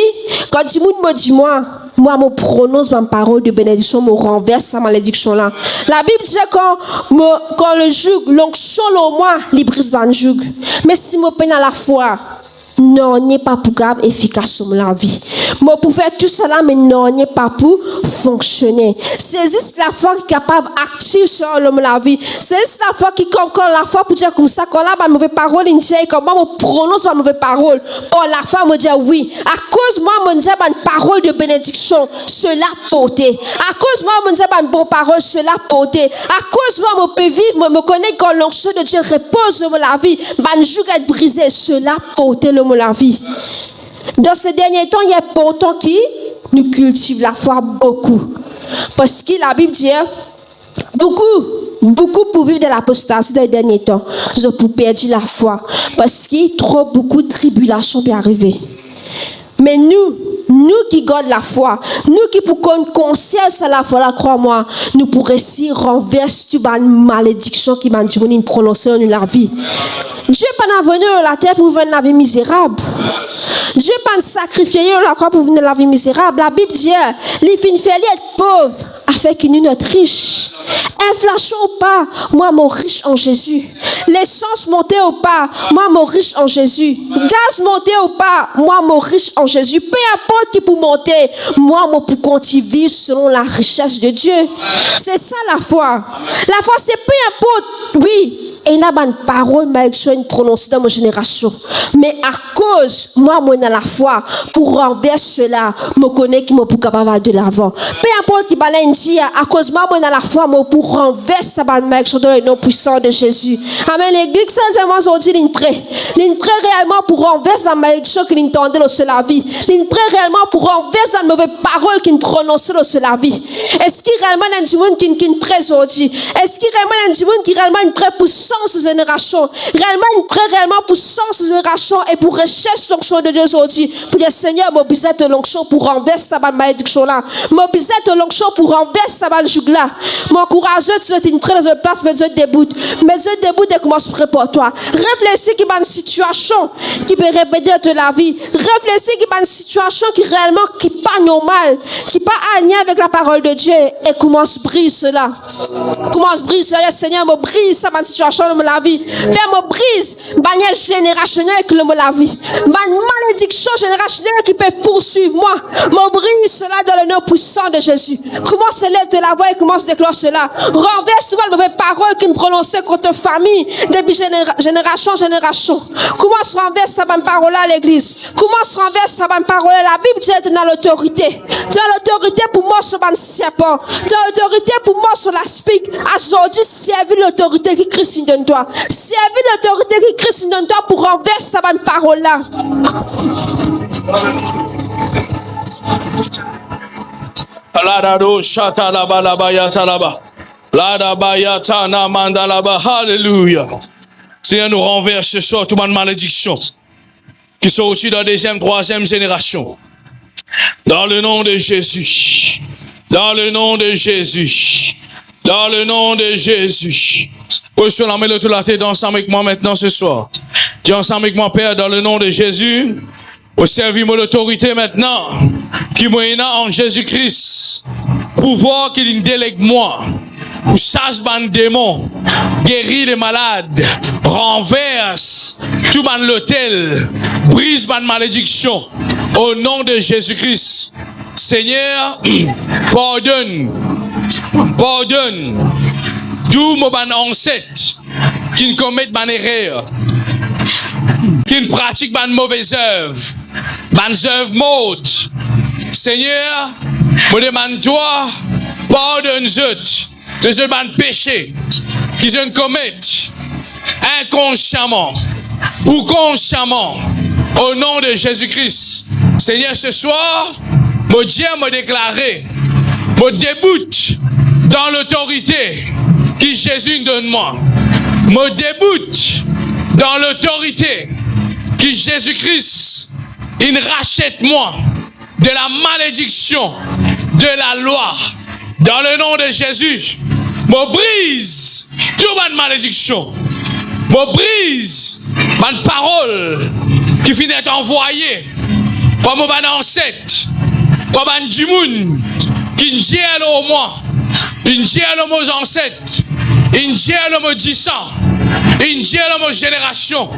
quand tu me dis moi me prononce ma parole de bénédiction, me renverse sa malédiction là. La Bible dit quand le joug, l'onction au moi, il brise le joug. Mais si me peine à la foi, non, n'est pas pour grave efficace sur la vie. Moi, pour faire tout cela, mais non, n'est pas pour fonctionner. C'est juste la foi qui est capable d'active sur la vie. C'est juste la foi qui, comme quand la foi pour dire comme ça, quand là, ma mauvaise parole, il dit, comment on prononce ma mauvaise parole. Oh, la foi me dit oui. À cause moi, me dit une parole de bénédiction, cela porté. À cause moi, me dit une bonne parole, cela porté. À cause moi, me peut vivre, me connaît quand l'onction de Dieu repose sur la vie, ban joug être brisé, cela porté le la vie. Dans ces derniers temps, il y a pourtant qui nous cultive la foi beaucoup. Parce que la Bible dit beaucoup pour vivre de l'apostasie dans les derniers temps. Je peux perdre la foi. Parce que trop beaucoup de tribulations peuvent arriver. Mais nous qui gardons la foi, nous qui pour qu'on conscience à la foi, la crois-moi, nous pourrons aussi renverser toute malédiction qui m'a dit prononcer dans la vie. Dieu n'est pas venu à la terre pour vivre la vie misérable. Dieu n'est pas sacrifié la croix pour vivre la vie misérable. La Bible dit, les filles être pauvres afin qu'ils nous soient riches. Inflation ou pas, moi, mon riche en Jésus. L'essence montée ou pas, moi, mon riche en Jésus. Gaz monté ou pas, moi, mon riche en Jésus. Peu importe qui pour monter, moi, pour continuer vivre selon la richesse de Dieu. C'est ça la foi. La foi, c'est peu importe, oui. Et il y a une parole malédiction prononcée dans ma génération. Mais à cause, moi, dans la foi, pour renverser cela, je connais qui m'a pour capable de l'avant. Peu importe qui va dire, à cause, moi, dans la foi, pour renverser sa malédiction dans le nom puissant de Jésus. Amen. L'église, sincèrement, aujourd'hui, il prêt. Il prêt réellement pour renverser la malédiction qu'il entendait dans la vie. Il prêt réellement pour renverser la mauvaise parole qu'il prononçait dans la vie. Est-ce qu'il réellement y a un monde qui prêt aujourd'hui? Est-ce qu'il réellement y a un monde qui réellement prêt pour sens génération, réellement prêt réellement pour sens génération et pour rechercher l'onction de Dieu aujourd'hui, pour dire Seigneur, mobilisez ton l'onction pour renverser sa malédiction là, mobilisez ton l'onction onction pour renverser ça va le là. M'encourage, tu es très dans une place, mais Dieu déboute. Mais Dieu déboute et commence à préparer toi. Réfléchis qu'il y a une situation qui peut répéter de la vie. Réfléchis qu'il y a une situation qui réellement, qui pas normal, qui pas aligné avec la parole de Dieu et commence à briser cela. Commence à briser cela. Seigneur, me brise ça, ma situation dans la vie. Fais me brise, manière générationnelle que le mot la vie. Ma malédiction générationnelle qui peut poursuivre moi. Me brise cela dans le nom puissant de Jésus. Commence à lève de la voix et commence à déclencher cela. Renverse toutes les mauvaises paroles qui me prononçaient contre famille depuis génération en génération. Commence à renverser ta bonne parole à l'église. Commence à renverser ta bonne parole à la Bible. Tu es dans l'autorité. Tu as l'autorité pour moi sur mon serpent. Tu as l'autorité pour moi sur la spique. Aujourd'hui, servis l'autorité qui Christ donne toi. Servis l'autorité qui Christ donne toi pour renverser ta bonne parole là. Alléluia. Seigneur, nous renverse ce soir toute bonne malédiction qui sont aussi dans la deuxième, troisième génération. Dans le nom de Jésus. Dans le nom de Jésus. Dans le nom de Jésus. Position la main de toute la tête ensemble avec moi maintenant ce soir. Dis ensemble avec moi, Père, dans le nom de Jésus. Au service de l'autorité maintenant, qui moyenne en Jésus-Christ, pouvoir qu'il délègue moi, ou chasse ban démon, guérit les malades, renverse tout ban l'autel, brise ban malédiction, au nom de Jésus-Christ. Seigneur, pardonne tout mon ban ancêtre qui ne commettent ban erreur, qui ne pratique ban mauvaise œuvre, ban œuvre morte. Seigneur, je demande toi, pardonne-moi de ce ban péché qui se commettent inconsciemment ou consciemment au nom de Jésus-Christ. Seigneur, ce soir, mon Dieu m'a déclaré, me déboute dans l'autorité que Jésus donne moi. Me déboute dans l'autorité que Jésus-Christ, il rachète moi de la malédiction de la loi. Dans le nom de Jésus, me brise toute ma malédiction. Me brise ma parole qui finit envoyée par mon ancêtre, par mon djimoun, qui dit à moi, il dit à mes ancêtres, il dit à mes dissants, il dit à mes générations,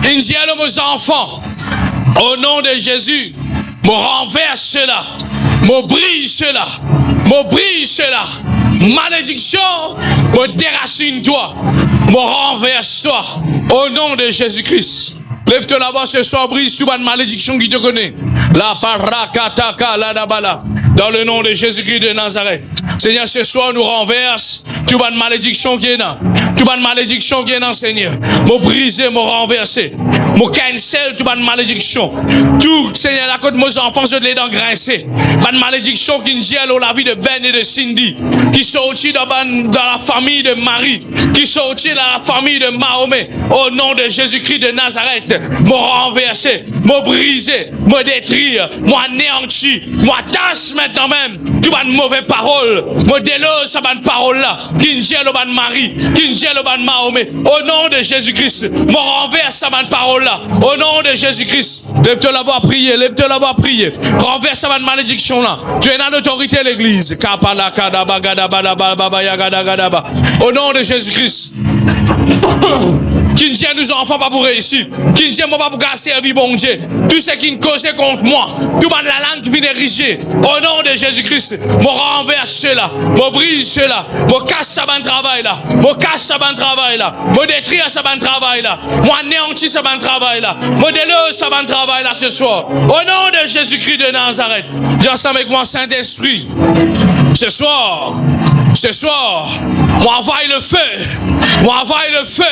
il dit à mes enfants. Au nom de Jésus, me renverse cela, me brise cela, me brise cela. Malédiction, me déracine toi, me renverse toi. Au nom de Jésus-Christ. Lève-toi là-bas ce soir, brise toute une malédiction qui te connaît. La parakataka la dabala. Dans le nom de Jésus-Christ de Nazareth. Seigneur, ce soir, nous renverse toute une malédiction qui est là. Toute une malédiction qui est là, Seigneur. Me briser, me renverser. Me cancel toute une malédiction. Tout, Seigneur, la côte, mes enfants, je l'ai dans grincer. Une malédiction qui nous gèle la vie de Ben et de Cindy. Qui sortit dans la famille de Marie. Qui sortit dans la famille de Mahomet. Au nom de Jésus-Christ de Nazareth. Me renverser, me briser, me détruire, m'anéantir, m'attache maintenant même. Tu vas une mauvaise parole. Me déloge sa bonne parole là. Qui nous gèle au ban Marie. Qui nous gèle au ban Mahomet. Au nom de Jésus-Christ. Me renverse sa bonne parole là. Au nom de Jésus-Christ. Lève-toi là-bas prier. Lève-toi là-bas prier. Renverse sa bonne malédiction là. Tu es dans l'autorité de l'église. Au nom de Jésus-Christ. Qui ne dit à nos enfants pas pour réussir. Qui ne dit moi pas pour casser la vie, bon Dieu. Tout ce qui me cause contre moi. Tout le la langue qui vient ériger. Au nom de Jésus-Christ. Me renverse cela. Me brise cela. Me casse sa bonne travail là. Me casse sa bonne travail là. Me détruire sa bonne travail là. Me anéantir sa bonne travail là. Me déloge sa bonne travail là ce soir. Au nom de Jésus-Christ de Nazareth. Dis ensemble avec moi, Saint-Esprit. Ce soir, Ce soir, moi envoie le feu. Moi envoie le feu.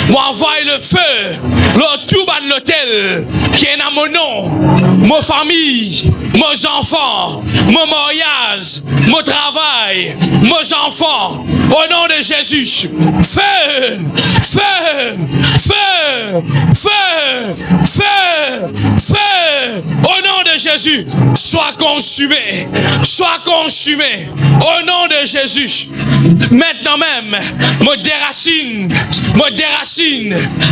Moi envoie le feu. Le tout bas de l'hôtel qui est dans mon nom, mon famille, mes enfants, mon mariage, mon travail, mes enfants. Au nom de Jésus. Feu! Feu! Feu! Feu! Feu! Feu! Au nom de Jésus, sois consumé. Sois consumé. Au nom de Jésus. Maintenant même, me déracine,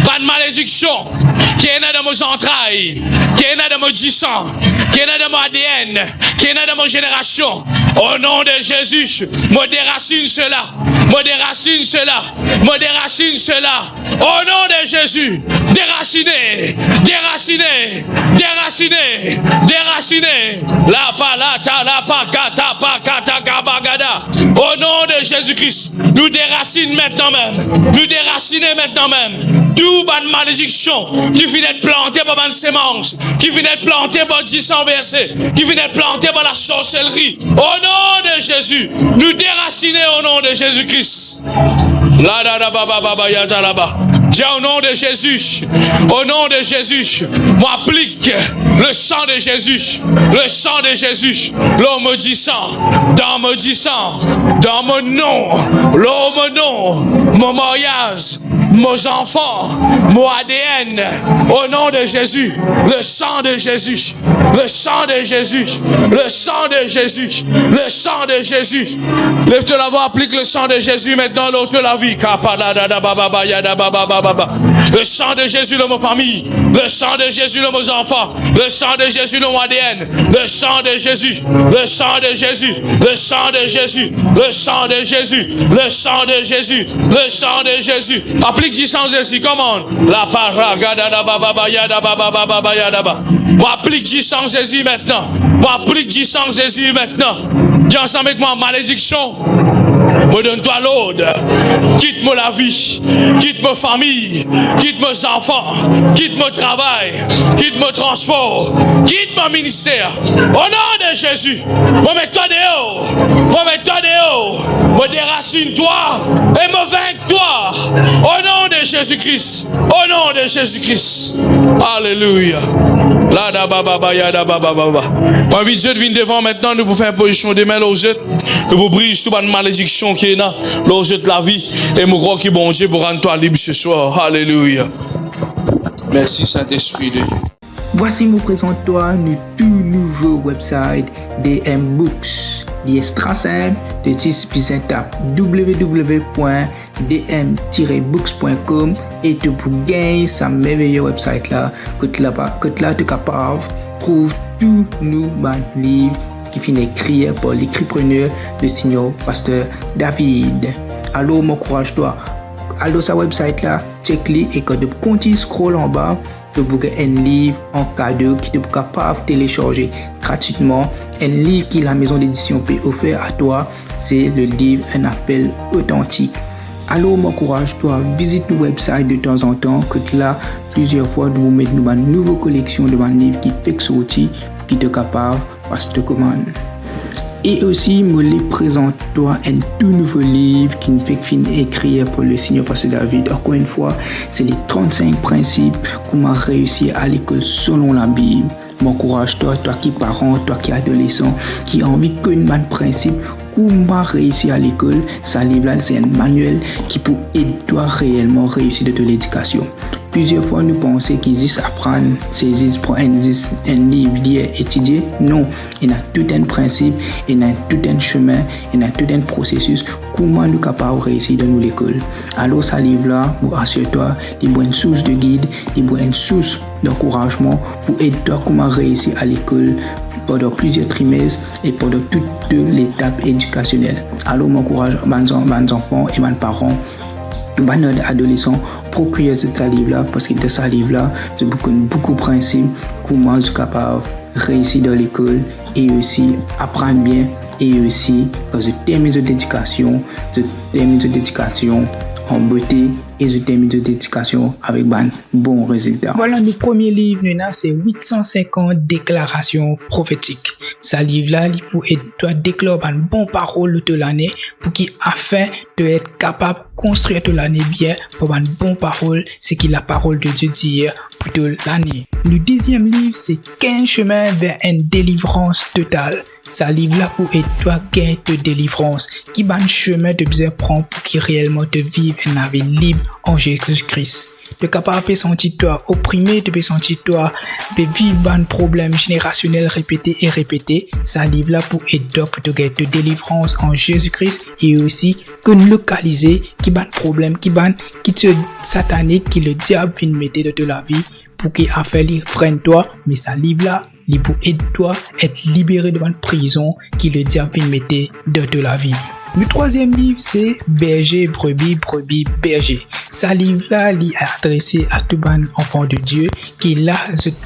pas de malédiction qui est dans mes entrailles, qui est dans mon sang, qui est dans mon ADN, qui est dans mon génération. Au nom de Jésus, me déracine cela, me déracine cela, me déracine cela. Au nom de Jésus, déraciné, déraciné, déraciné, déraciné. La palata, la pakata, pakata, kabagada. Au nom de Jésus-Christ, nous déracine maintenant même, nous déraciner maintenant même. Tout bonne malédiction qui vient d'être planté par une sémence, qui vient d'être planté par 10 ans versés, qui vient d'être planté par la sorcellerie. Au nom de Jésus, nous déraciner au nom de Jésus-Christ. Dis au nom de Jésus, au nom de Jésus, moi applique le sang de Jésus, le sang de Jésus, l'homme maudissant, dans mon nom, l'homme nom, mon mariage, mes enfants, mon ADN, au nom de Jésus, le sang de Jésus, le sang de Jésus, le sang de Jésus, le sang de Jésus. Lève-toi la voix, applique le sang de Jésus maintenant l'autre de la vie. Le sang de Jésus dans ma famille, le sang de Jésus dans mes enfants, le sang de Jésus dans mon ADN, le sang de Jésus, le sang de Jésus, le sang de Jésus, le sang de Jésus, le sang de Jésus, le sang de Jésus. Applique du sang de Jésus, comment? La paragada baba yada baba yada baba. Applique du sang de Jésus maintenant. Applique du sang de Jésus maintenant. Dis ensemble avec moi, malédiction. Me donne-toi l'ordre. Quitte-moi la vie. Quitte ma famille. Quitte mes enfants. Quitte mon travail. Quitte mon transport. Quitte mon ministère. Au nom de Jésus. Remets-toi dehors. Remets-toi dehors. Me déracine-toi. Et me vainque-toi. Au nom de Jésus-Christ. Au nom de Jésus-Christ. Alléluia. Là, da baba baya da baba baba. Moi, vite Dieu vient devant maintenant, nous pour faire position des mains aux yeux. Nous pour briser toute une malédiction qui est là, aux yeux de la vie. Et mon crois qui bon Dieu pour rendre toi libre ce soir. Alléluia. Merci Saint-Esprit. Voici nous présente-toi un tout nouveau website DM Books. Il est très simple, de 10 plus étapes www.dm-books.com et tu peux gagner sa merveilleuse website là que tu es capable trouve tous nos livres qui finissent écrits par l'écripreneur le Seigneur Pasteur David. Alors m'encourage-toi. Alors sa website là, check-le et quand tu continues scroll en bas, tu peux un livre en cadeau qui tu es capable de télécharger gratuitement. Un livre qui la maison d'édition peut offrir à toi, c'est le livre Un appel authentique. Alors m'encourage-toi, visite le website de temps en temps, que là, plusieurs fois, nous mettons une nouvelle collection de livres qui fait sortir pour qui te capable passer te commande. Et aussi, me les présente-toi un tout nouveau livre qui nous fait écrire pour le Seigneur Pasteur David. Encore une fois, c'est les 35 principes comment réussir à l'école selon la Bible. M'encourage-toi, toi qui parent, toi qui adolescent, qui a envie que une man principe, comment réussir à l'école. Ça livre-là, c'est un manuel qui peut aider toi réellement réussir de l'éducation. Plusieurs fois, nous pensons qu'ils disent apprendre, saisir pour un livre, lire, étudier. Non, il y a tout un principe, il y a tout un chemin, il y a tout un processus. Comment nous sommes capables de réussir dans l'école. Alors, ça livre-là, assure-toi, il y a une source de guide, il y a une source d'encouragement pour aider toi comment réussir à l'école pendant plusieurs trimestres et pendant toute l'étape éducationnelle. Alors, m'encourage mes enfants et mes parents, mes adolescents, procurer ce livre-là parce que de ce livre-là, j'ai beaucoup de principes comment je suis capable de réussir dans l'école et aussi apprendre bien et aussi quand je termine l'éducation en beauté et je termine cette éducation avec un bon résultat. Voilà, le premier livre, c'est 850 déclarations prophétiques. Ce livre-là, il pour toi déclarer une bonne parole de l'année pour qui afin de être capable de construire toute l'année bien pour une bonne parole, c'est qui la parole de Dieu dit pour toute l'année. Le deuxième livre, c'est 15 chemins vers une délivrance totale. Ce livre-là pour aider toi gagner de délivrance, qui va un chemin de besoin prendre pour qui réellement te vivre une vie libre en Jésus-Christ. De capable de sentir toi opprimé, de sentir toi de vivre un problème générationnel répété et répété. Ce livre-là pour aider toi pour te gagner de délivrance en Jésus-Christ et aussi que localiser qui va un problème, qui te satanique, qui le diable vient mettre de la vie pour qu'il a fait freine toi, mais ce livre-là il pour aider toi à être libéré de une prison qui le diable vient mettre de la vie. Le troisième livre, c'est Berger, brebis, brebis, berger. Ce livre-là, il est adressé à tout bon enfant de Dieu qui est là,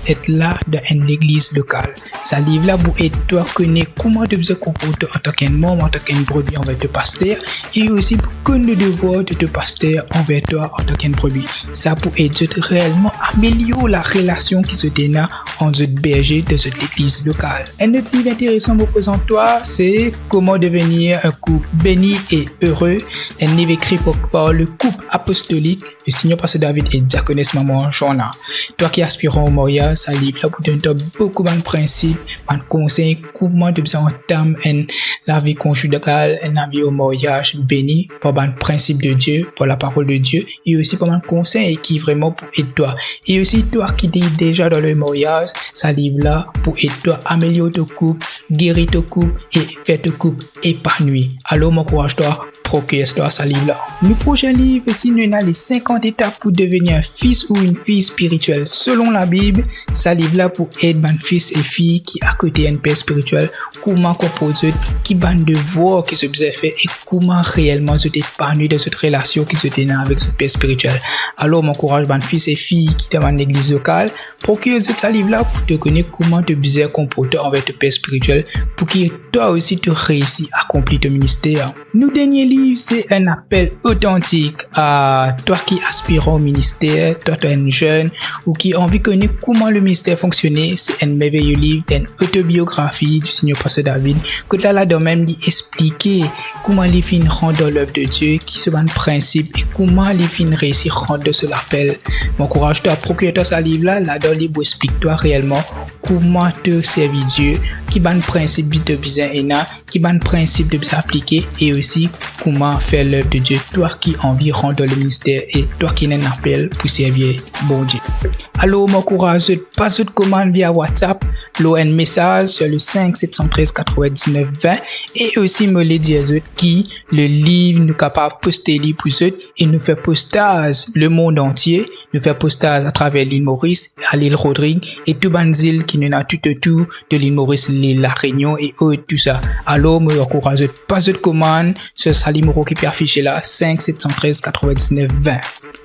être là dans une église locale. Ce livre-là, pour aider toi à connaître comment tu dois te comporter en tant qu'un membre, en tant qu'un brebis envers ton pasteur, et aussi pour connaître le devoir de ton pasteur envers toi en tant qu'un brebis. Ça pour aider réellement améliorer la relation qui se déna entre le berger de cette église locale. Un autre livre intéressant pour présenter toi, c'est Comment devenir un couple béni et heureux, un livre écrit par le couple apostolique, le Seigneur Pasteur David et Diaconesse Maman Joanna. Toi qui aspires au mariage, ça livre là pour te donner beaucoup de principes, de conseils, comment de bien entamer la vie conjugale, la vie au mariage béni par un principe de Dieu, par la parole de Dieu, et aussi par un conseil qui vraiment pour aider toi. Et aussi toi qui es déjà dans le mariage, ça livre là pour aider toi améliorer ton couple, guérir ton couple et faire ton couple épanoui. Alors m'encourage-toi, procure-toi ce livre-là. Le prochain livre, aussi, nous avons les 50 étapes pour devenir un fils ou une fille spirituelle. Selon la Bible, ce livre-là pour aider un fils et fille qui à côté un père spirituel, comment composer, qui ban de devoir qui se fait et comment réellement se épanouir de cette relation qui se tient avec ce père spirituel. Alors m'encourage un fils et fille qui est dans l'église locale, procure ce livre-là pour te connaître comment te bien comporter avec ton père spirituel pour que toi aussi tu réussis à accomplir ton ministère. Nous dernier livre, c'est un appel authentique à toi qui aspire au ministère, toi tu es un jeune ou qui a envie de connaître comment le ministère fonctionne. C'est un merveilleux livre, une autobiographie du Seigneur Pasteur David que là de même dit expliquer comment les filles rentrent dans l'œuvre de Dieu, qui sont un principe et comment les filles réussissent à rentrer de ce appel. M'encourage-toi à procurer ce livre là dans le livre explique-toi réellement comment te servir Dieu, qui ban principe de bien et qui ban principe de bien appliquer et aussi comment faire l'œuvre de Dieu, toi qui as envie de rentrer dans le ministère et toi qui as un appel pour servir bon Dieu. Alors m'encourage passe de commande via WhatsApp, un message sur le 5 713 99 20 et aussi me les dire qui le livre nous capable poster livre pour eux et nous fait postage le monde entier, nous fait postage à travers l'île Maurice, à l'île Rodrigue et tout ban île qui nous a tout autour de l'île Maurice, l'île La Réunion et tout ça. Alors me encourage passe de commande sur ce numéro qui peut afficher là 5 713 99 20.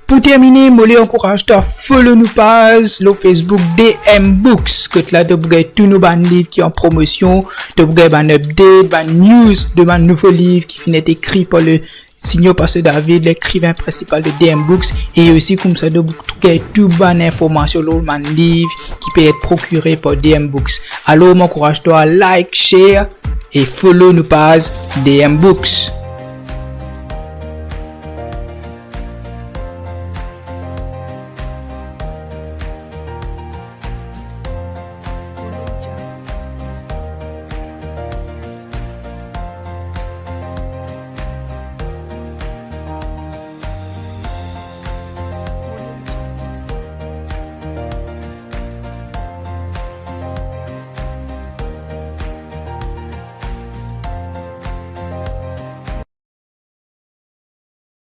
Pour terminer, je encourage-toi à follow nous page le Facebook DM Books que là de bouger tous nos livres qui en promotion, de bouger un update, un news de un nouveau livre qui finit écrit par le Seigneur Pasteur David, l'écrivain principal de DM Books et aussi comme ça de bouger tout bonne information sur un livre qui peut être procuré par DM Books. Alors, m'encourage-toi à like, share et follow nous page DM Books.